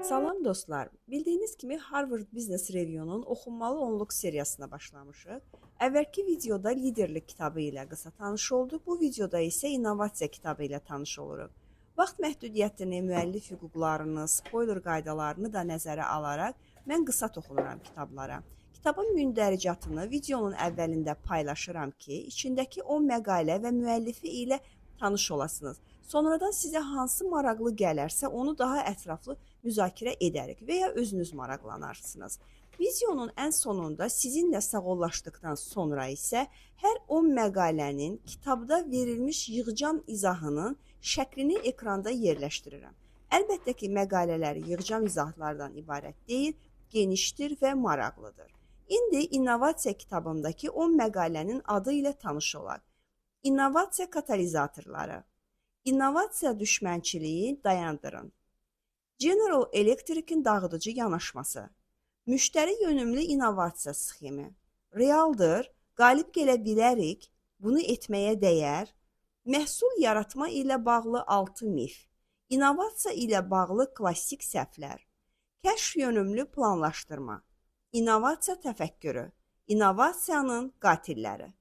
Salam dostlar. Bildiyiniz kimi Harvard Business Review'nun oxunmalı onluq seriyasına başlamışıq. Əvvəlki videoda liderlik kitabı ilə qısa tanış olduq. Bu videoda isə innovasiya kitabı ilə tanış oluruq. Vaxt məhdudiyyətini, müəllif hüquqlarını, spoiler qaydalarını da nəzərə alaraq mən qısa toxunuram kitablara. Kitabın mündəricatını videonun əvvəlində paylaşıram ki, içindəki 10 məqalə və müəllifi ilə tanış olasınız. Sonradan sizə hansı maraqlı gələrsə, onu daha ətraflı müzakirə edərik və ya özünüz maraqlanarsınız. Videonun ən sonunda sizinlə sağollaşdıqdan sonra isə hər 10 məqalənin kitabda verilmiş yığcam izahının şəklini ekranda yerləşdirirəm. Əlbəttə ki, məqalələr yığcam izahlardan ibarət deyil, genişdir və maraqlıdır. İndi innovasiya kitabımdakı 10 məqalənin adı ilə tanış olaq. İnnovasiya katalizatorları. İnnovasiya düşmənçiliyi dayandırın. General Electric'in dağıdıcı yanaşması. Müştəri yönümlü innovasiya sxemi. Realdır, qalib gələ bilərik, bunu etməyə dəyər. Məhsul yaratma ilə bağlı 6 mif. İnnovasiya ilə bağlı klassik səhvlər. Kəşf yönümlü planlaşdırma. İnnovasiya təfəkkürü. İnnovasiyanın qatilləri.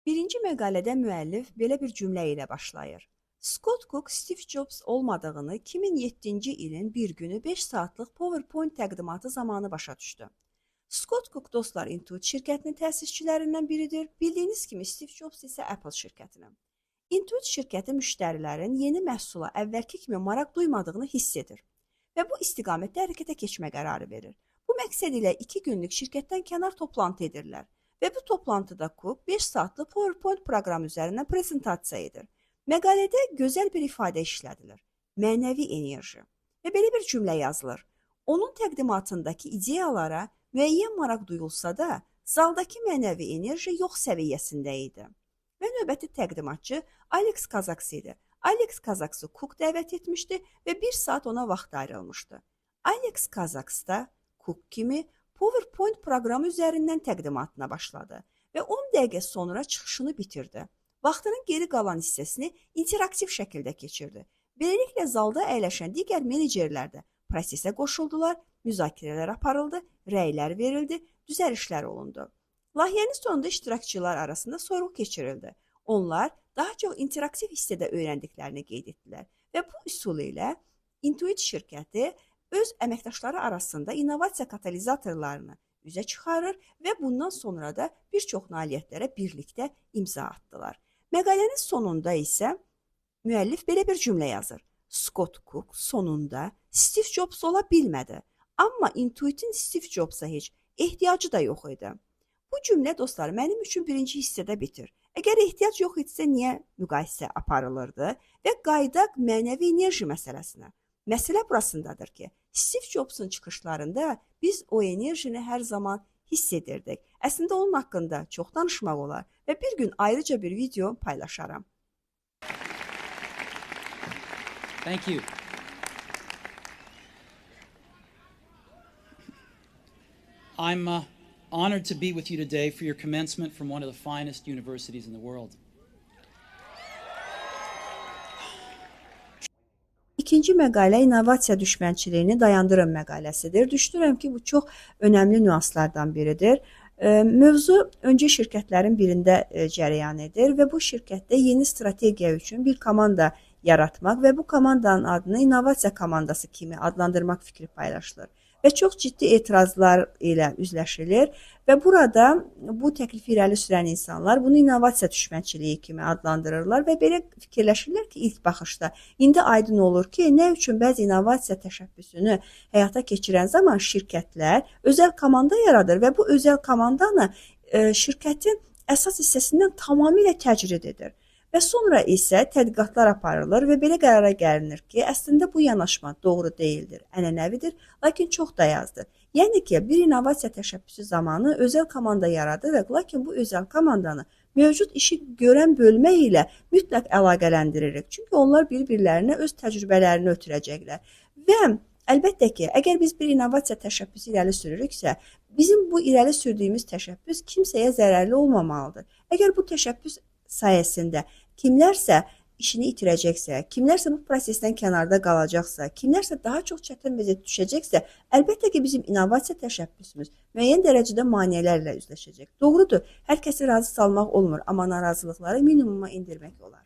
Birinci məqalədə müəllif belə bir cümlə ilə başlayır. Scott Cook Steve Jobs olmadığını 2007-ci ilin bir günü 5 saatlıq PowerPoint təqdimatı zamanı başa düşdü. Scott Cook dostlar Intuit şirkətinin təsisçilərindən biridir. Bildiyiniz kimi Steve Jobs isə Apple şirkətinin. Intuit şirkəti müştərilərin yeni məhsula əvvəlki kimi maraq duymadığını hiss edir və bu istiqamətdə hərəkətə keçmə qərarı verir. Bu məqsəd ilə 2 günlük şirkətdən kənar toplantı edirlər və bu toplantıda Cook 5 saatlıq PowerPoint proqramı üzərindən prezentasiya edir. Məqalədə gözəl bir ifadə işlədilir. Mənəvi enerji. Və belə bir cümlə yazılır. Onun təqdimatındakı ideyalara müəyyən maraq duyulsa da, zaldakı mənəvi enerji yox səviyyəsində idi. Və növbəti təqdimatçı Alex Kazaks idi. Alex Kazaks'ı Cook dəvət etmişdi və 1 saat ona vaxt ayrılmışdı. Alex Kazaks da Cook kimi PowerPoint proqramı üzərindən təqdimatına başladı və 10 dəqiqə sonra çıxışını bitirdi. Vaxtının geri qalan hissəsini interaktiv şəkildə keçirdi. Beləliklə zalda əyləşən digər menecerlər də prosesə qoşuldular, müzakirələr aparıldı, rəylər verildi, düzəlişlər olundu. Layihənin sonunda iştirakçılar arasında sorğu keçirildi. Onlar daha çox interaktiv hissədə öyrəndiklərini qeyd etdilər və bu üsul ilə Intuit şirkəti öz əməkdaşları arasında innovasiya katalizatorlarını üzə çıxarır və bundan sonra da bir çox nailiyyətlərə birlikdə imza atdılar. Məqalənin sonunda isə müəllif belə bir cümlə yazır. Scott Cook sonunda Steve Jobs ola bilmədi, amma Intuit'in Steve Jobs'a heç ehtiyacı da yox idi. Bu cümlə dostlar mənim üçün birinci hissədə bitir. Əgər ehtiyac yox etsə niyə müqayisə aparılırdı və qaydaq mənəvi enerji məsələsinə. Məsələ burasındadır ki, Steve Jobs'un çıxışlarında biz o enerjini hər zaman hiss edirdik. Əslində onun haqqında çox danışmaq olar və bir gün ayrıca bir video paylaşaram. Thank you. I'm honored to be with you today for your commencement from one of the finest universities in the world. İkinci məqalə innovasiya düşmənçiliyini dayandırın məqaləsidir. Düşünürəm ki, bu çox önəmli nüanslardan biridir. Mövzu öncə şirkətlərin birində cərəyan edir və bu şirkətdə yeni strategiya üçün bir komanda yaratmaq və bu komandanın adını innovasiya komandası kimi adlandırmaq fikri paylaşılır. Və çox ciddi etirazlar ilə üzləşilir və burada bu təklifi irəli sürən insanlar bunu innovasiya düşmənçiliyi kimi adlandırırlar və belə fikirləşirlər ki, ilk baxışda indi aydın olur ki, nə üçün bəzi innovasiya təşəbbüsünü həyata keçirən zaman şirkətlər özəl komanda yaradır və bu özəl komandanı şirkətin əsas hissəsindən tamamilə təcrid edir. Və sonra isə tədqiqatlar aparılır və belə qərara gəlinir ki, əslində bu yanaşma doğru deyildir, ənənəvidir, lakin çox dayazdır. Yəni ki, bir innovasiya təşəbbüsü zamanı özəl komanda yaradır, lakin bu özəl komandanı mövcud işi görən bölmə ilə mütləq əlaqələndiririk. Çünki onlar bir-birlərinə öz təcrübələrini ötürəcəklər. Və əlbəttə ki, əgər biz bir innovasiya təşəbbüsü irəli sürürüksə, bizim bu irəli sürdüyümüz təşəbbüs kimsəyə zərərli olmamalıdır. Əgər bu təşəbbüs sayəsində kimlərsə işini itirəcəksə, kimlərsə bu prosesdən kənarda qalacaqsa, kimlərsə daha çox çətin vəziyyətə düşəcəksə, əlbəttə ki, bizim innovasiya təşəbbüsümüz müəyyən dərəcədə maneələrlə üzləşəcək. Doğrudur, hər kəsi razı salmaq olmur, amma narazılıqları minimuma endirmək olar.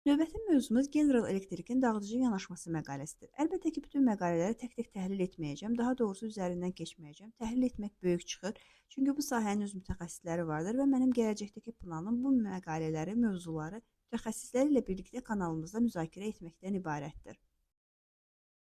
Növbəti mövzumuz General Electric'in dağıdıcı yanaşması məqaləsidir. Əlbəttə ki, bütün məqalələri tək-tək təhlil etməyəcəm, daha doğrusu üzərindən keçməyəcəm. Təhlil etmək böyük çıxır, çünki bu sahənin öz mütəxəssisləri vardır və mənim gələcəkdəki planım bu məqalələri, mövzuları mütəxəssisləri ilə birlikdə kanalımızda müzakirə etməkdən ibarətdir.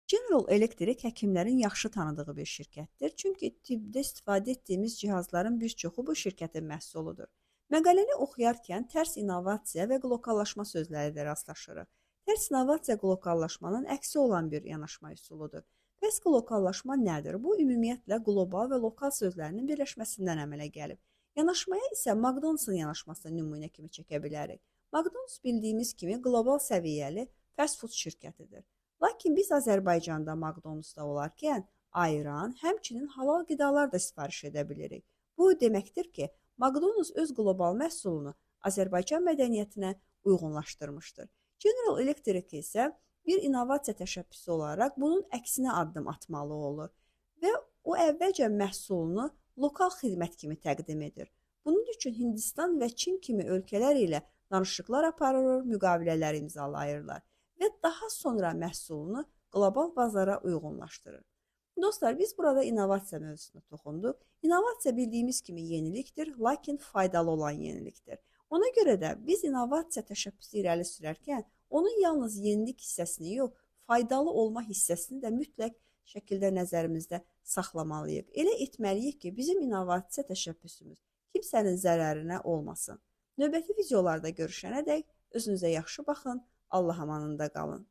General Electric həkimlərin yaxşı tanıdığı bir şirkətdir, çünki tibbdə istifadə etdiyimiz cihazların bir çoxu bu şirkətin məhsuludur. Məqaləni oxuyarkən tərs innovasiya və qlokallaşma sözləri də rastlaşırıq. Tərs innovasiya qlokallaşmanın əksi olan bir yanaşma üsuludur. Bəs qlokallaşma nədir? Bu, ümumiyyətlə qlobal və lokal sözlərinin birləşməsindən əmələ gəlib. Yanaşmaya isə McDonald's-ın yanaşmasını nümunə kimi çəkə bilərik. McDonald's bildiyimiz kimi qlobal səviyyəli fast food şirkətidir. Lakin biz Azərbaycanda McDonald's-da olarkən ayran, həmçinin halal qidalar da sifariş edə bilirik. Bu deməkdir ki, McDonald's öz qlobal məhsulunu Azərbaycan mədəniyyətinə uyğunlaşdırmışdır. General Electric isə bir innovasiya təşəbbüsü olaraq bunun əksinə addım atmalı olur və o əvvəlcə məhsulunu lokal xidmət kimi təqdim edir. Bunun üçün Hindistan və Çin kimi ölkələr ilə danışıqlar aparır, müqavilələr imzalayırlar və daha sonra məhsulunu qlobal bazara uyğunlaşdırır. Dostlar, biz burada innovasiya mövzusuna toxunduq. İnnovasiya bildiyimiz kimi yenilikdir, lakin faydalı olan yenilikdir. Ona görə də biz innovasiya təşəbbüsü irəli sürərkən onun yalnız yenilik hissəsini yox, faydalı olma hissəsini də mütləq şəkildə nəzərimizdə saxlamalıyıq. Elə etməliyik ki, bizim innovasiya təşəbbüsümüz kimsənin zərərinə olmasın. Növbəti videolarda görüşənədək özünüzə yaxşı baxın, Allah amanında qalın.